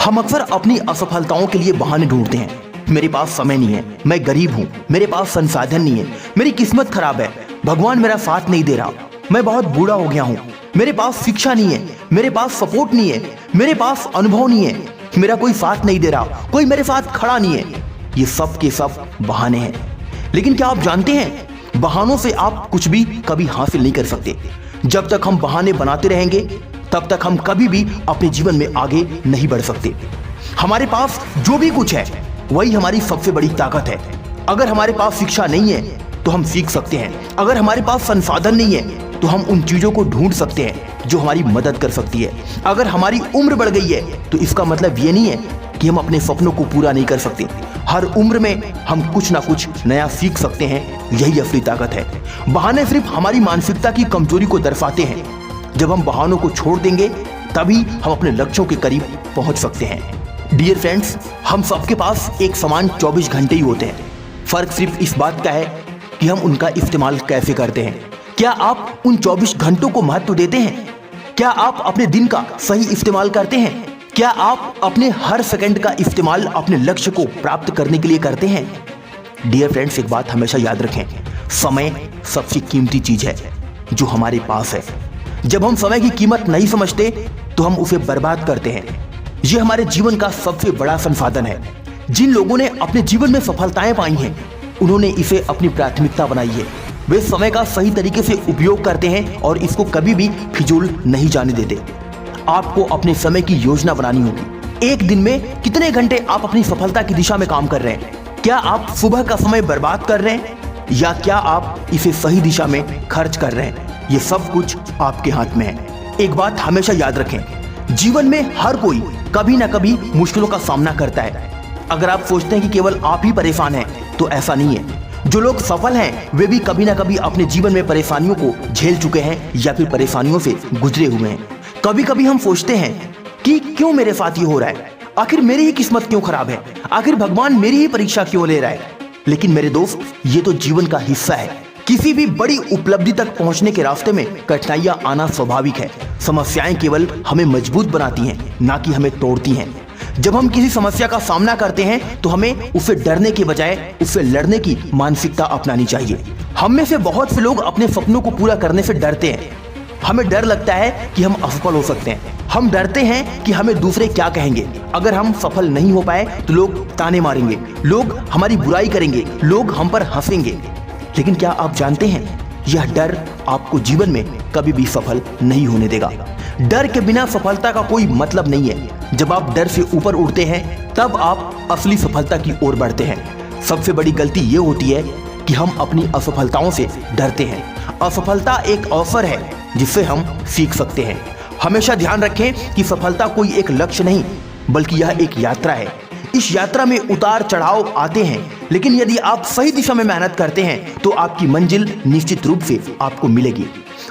हम अक्सर अपनी असफलताओं के लिए बहाने ढूंढते हैं। मेरे पास समय नहीं है, मैं गरीब हूँ, मेरे पास संसाधन नहीं है, मेरी किस्मत खराब है, भगवान मेरा साथ नहीं दे रहा, मैं बहुत बूढ़ा हो गया हूँ, मेरे पास शिक्षा नहीं है, मेरे पास सपोर्ट नहीं है, मेरे पास अनुभव नहीं है, मेरा कोई साथ नहीं दे रहा, कोई मेरे साथ खड़ा नहीं है। ये सब के सब बहाने हैं। लेकिन क्या आप जानते हैं, बहानों से आप कुछ भी कभी हासिल नहीं कर सकते। जब तक हम बहाने बनाते रहेंगे तब तक हम कभी भी अपने जीवन में आगे नहीं बढ़ सकते। हमारे पास जो भी कुछ है वही हमारी सबसे बड़ी ताकत है। अगर हमारे पास शिक्षा नहीं है तो हम सीख सकते हैं, अगर हमारे पास संसाधन नहीं है तो हम उन चीजों को ढूंढ सकते हैं जो हमारी मदद कर सकती है। अगर हमारी उम्र बढ़ गई है तो इसका मतलब ये नहीं है कि हम अपने सपनों को पूरा नहीं कर सकते। हर उम्र में हम कुछ ना कुछ नया सीख सकते हैं, यही असली ताकत है। बहाने सिर्फ हमारी मानसिकता की कमजोरी को दर्शाते हैं। जब हम बहानों को छोड़ देंगे तभी हम अपने लक्ष्यों के करीब पहुंच सकते हैं। डियर फ्रेंड्स, हम सबके पास एक समान 24 घंटे ही होते हैं। फर्क सिर्फ इस बात का है कि हम उनका इस्तेमाल कैसे करते हैं। क्या आप उन 24 घंटों को महत्व देते हैं? क्या आप अपने दिन का सही इस्तेमाल करते हैं? क्या आप अपने हर सेकंड का इस्तेमाल अपने लक्ष्य को प्राप्त करने के लिए करते हैं? डियर फ्रेंड्स, एक बात हमेशा याद रखें, समय सबसे कीमती चीज है जो हमारे पास है। जब हम समय की कीमत नहीं समझते तो हम उसे बर्बाद करते हैं। यह हमारे जीवन का सबसे बड़ा संसाधन है। जिन लोगों ने अपने जीवन में सफलताएं पाई हैं, उन्होंने इसे अपनी प्राथमिकता बनाई है। वे समय का सही तरीके से उपयोग करते हैं और इसको कभी भी फिजूल नहीं जाने देते। आपको अपने समय की योजना बनानी होगी। एक दिन में कितने घंटे आप अपनी सफलता की दिशा में काम कर रहे हैं? क्या आप सुबह का समय बर्बाद कर रहे हैं या क्या आप इसे सही दिशा में खर्च कर रहे हैं? ये सब कुछ आपके हाथ में है। एक बात हमेशा याद रखें, जीवन में हर कोई कभी ना कभी मुश्किलों का सामना करता है। अगर आप सोचते हैं कि केवल आप ही परेशान हैं तो ऐसा नहीं है। जो लोग सफल हैं वे भी कभी ना कभी अपने जीवन में परेशानियों को झेल चुके हैं या फिर परेशानियों से गुजरे हुए हैं। कभी कभी हम सोचते हैं कि क्यों मेरे साथ ये हो रहा है, आखिर मेरी ही किस्मत क्यों खराब है, आखिर भगवान मेरी ही परीक्षा क्यों ले रहा है। लेकिन मेरे दोस्त, ये तो जीवन का हिस्सा है। किसी भी बड़ी उपलब्धि तक पहुंचने के रास्ते में कठिनाइयां आना स्वाभाविक है। समस्याएं केवल हमें मजबूत बनाती हैं, ना कि हमें तोड़ती हैं। जब हम किसी समस्या का सामना करते हैं तो हमें उससे डरने के बजाय उससे लड़ने की मानसिकता अपनानी चाहिए। हम में से बहुत से लोग अपने सपनों को पूरा करने से डरते हैं। हमें डर लगता है कि हम असफल हो सकते हैं। हम डरते हैं कि हमें दूसरे क्या कहेंगे। अगर हम सफल नहीं हो पाए तो लोग ताने मारेंगे, लोग हमारी बुराई करेंगे, लोग हम पर हंसेंगे। लेकिन क्या आप जानते हैं, यह डर आपको जीवन में कभी भी सफल नहीं होने देगा। डर के बिना सफलता का कोई मतलब नहीं है। जब आप डर से ऊपर उड़ते हैं तब आप असली सफलता की ओर बढ़ते हैं। सबसे बड़ी गलती ये होती है कि हम अपनी असफलताओं से डरते हैं। असफलता एक अवसर है जिससे हम सीख सकते हैं। हमेशा ध्यान रखें कि सफलता कोई एक लक्ष्य नहीं बल्कि यह एक यात्रा है। इस यात्रा में उतार चढ़ाव आते हैं, लेकिन यदि आप सही दिशा में मेहनत करते हैं तो आपकी मंजिल निश्चित रूप से आपको मिलेगी।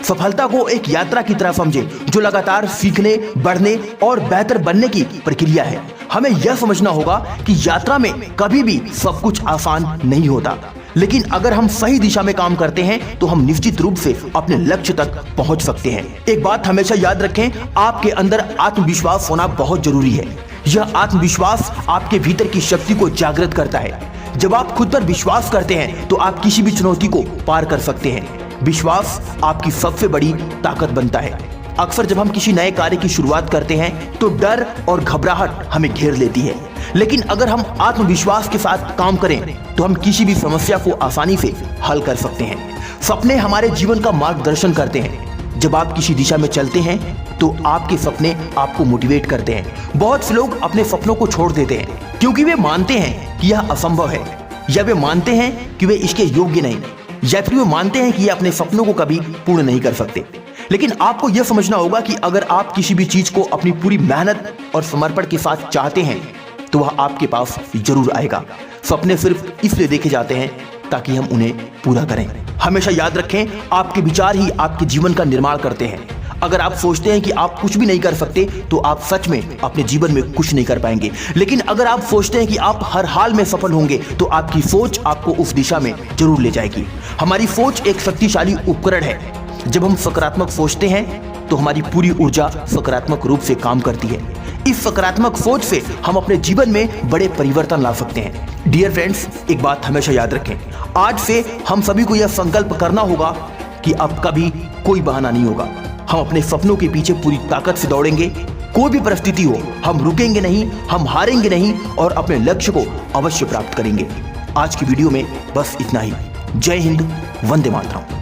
सफलता को एक यात्रा की तरह समझें जो लगातार सीखने, बढ़ने और बेहतर बनने की प्रक्रिया है। हमें यह समझना होगा कि यात्रा में कभी भी सब कुछ आसान नहीं होता, लेकिन अगर हम सही दिशा में काम करते हैं तो हम निश्चित रूप से अपने लक्ष्य तक पहुंच सकते हैं। एक बात हमेशा याद रखें, आपके अंदर आत्मविश्वास होना बहुत जरूरी है। यह आत्मविश्वास आपके भीतर की शक्ति को जागृत करता है। जब आप खुद पर विश्वास करते हैं तो आप किसी भी चुनौती को पार कर सकते हैं। विश्वास आपकी सबसे बड़ी ताकत बनता है। अक्सर जब हम किसी नए कार्य की शुरुआत करते हैं तो डर और घबराहट हमें घेर लेती है, लेकिन अगर हम आत्मविश्वास के साथ काम करें तो हम किसी भी समस्या को आसानी से हल कर सकते हैं। सपने हमारे जीवन का मार्गदर्शन करते हैं। जब आप किसी दिशा में चलते हैं तो आपके सपने आपको मोटिवेट करते हैं। बहुत से लोग अपने सपनों को छोड़ देते हैं क्योंकि वे मानते हैं कि यह असंभव है, या वे मानते हैं कि वे इसके योग्य नहीं, या फिर वे मानते हैं कि ये अपने सपनों को कभी पूर्ण नहीं कर सकते। लेकिन आपको यह समझना होगा कि अगर आप किसी भी चीज को अपनी पूरी मेहनत और समर्पण के साथ चाहते हैं तो वह आपके पास जरूर आएगा। सपने सिर्फ इसलिए देखे जाते हैं ताकि हम उन्हें पूरा करें। हमेशा याद रखें, आपके विचार ही आपके जीवन का निर्माण करते हैं। अगर आप सोचते हैं कि आप कुछ भी नहीं कर सकते तो आप सच में अपने जीवन में कुछ नहीं कर पाएंगे। लेकिन अगर आप सोचते हैं कि आप हर हाल में सफल होंगे तो आपकी सोच आपको उस दिशा में जरूर ले जाएगी। हमारी सोच एक शक्तिशाली उपकरण है। जब हम सकारात्मक सोचते हैं तो हमारी पूरी ऊर्जा सकारात्मक रूप से काम करती है। इस सकारात्मक सोच से हम अपने जीवन में बड़े परिवर्तन ला सकते हैं। डियर फ्रेंड्स, एक बात हमेशा याद रखें, आज से हम सभी को यह संकल्प करना होगा कि अब कभी कोई बहाना नहीं होगा। हम अपने सपनों के पीछे पूरी ताकत से दौड़ेंगे। कोई भी परिस्थिति हो, हम रुकेंगे नहीं, हम हारेंगे नहीं और अपने लक्ष्य को अवश्य प्राप्त करेंगे। आज की वीडियो में बस इतना ही। जय हिंद, वंदे मातरम।